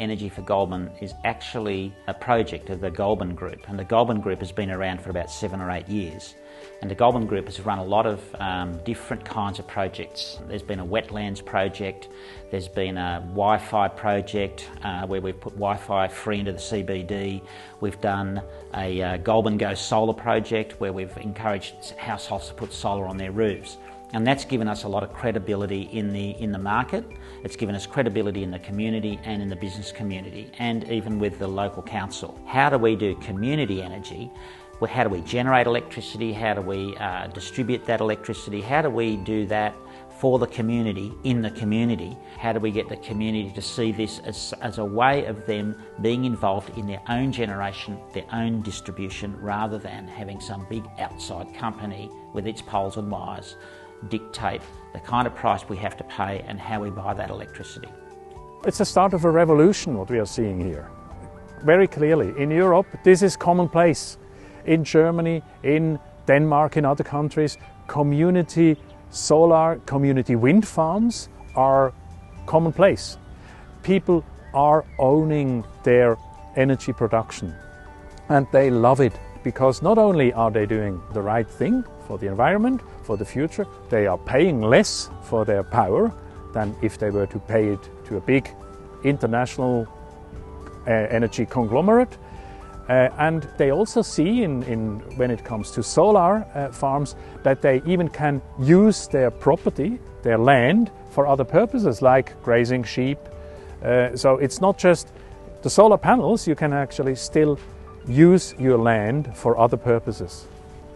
Energy for Goulburn is actually a project of the Goulburn Group, and the Goulburn Group has been around for about 7 or 8 years. And the Goulburn Group has run a lot of different kinds of projects. There's been a wetlands project, there's been a Wi-Fi project where we've put Wi-Fi free into the CBD. We've done a Goulburn Go Solar project where we've encouraged households to put solar on their roofs. And that's given us a lot of credibility in the market. It's given us credibility in the community and in the business community, and even with the local council. How do we do community energy? Well, how do we generate electricity? How do we distribute that electricity? How do we do that for the community, in the community? How do we get the community to see this as a way of them being involved in their own generation, their own distribution, rather than having some big outside company with its poles and wires dictate the kind of price we have to pay and how we buy that electricity? It's the start of a revolution, what we are seeing here. Very clearly, in Europe, this is commonplace. In Germany, in Denmark, in other countries, community solar, community wind farms are commonplace. People are owning their energy production, and they love it, because not only are they doing the right thing for the environment, for the future, they are paying less for their power than if they were to pay it to a big international energy conglomerate. And they also see when it comes to solar farms that they even can use their property, their land, for other purposes like grazing sheep. So it's not just the solar panels, you can actually still use your land for other purposes.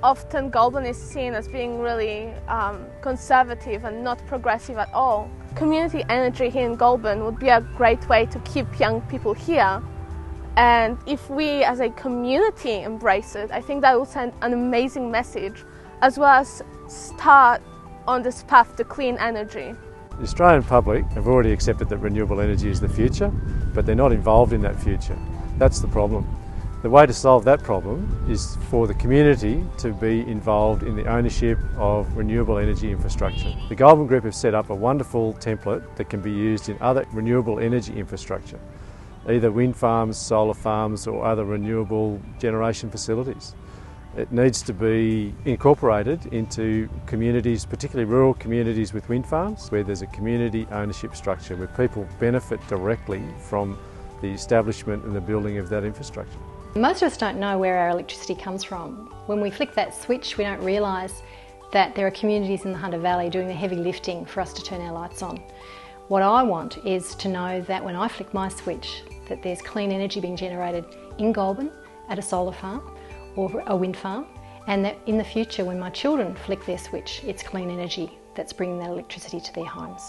Often Goulburn is seen as being really conservative and not progressive at all. Community energy here in Goulburn would be a great way to keep young people here. And if we as a community embrace it, I think that will send an amazing message, as well as start on this path to clean energy. The Australian public have already accepted that renewable energy is the future, but they're not involved in that future. That's the problem. The way to solve that problem is for the community to be involved in the ownership of renewable energy infrastructure. The Goulburn Group have set up a wonderful template that can be used in other renewable energy infrastructure, either wind farms, solar farms or other renewable generation facilities. It needs to be incorporated into communities, particularly rural communities with wind farms, where there's a community ownership structure where people benefit directly from the establishment and the building of that infrastructure. Most of us don't know where our electricity comes from. When we flick that switch, we don't realise that there are communities in the Hunter Valley doing the heavy lifting for us to turn our lights on. What I want is to know that when I flick my switch, that there's clean energy being generated in Goulburn at a solar farm or a wind farm, and that in the future when my children flick their switch, it's clean energy that's bringing that electricity to their homes.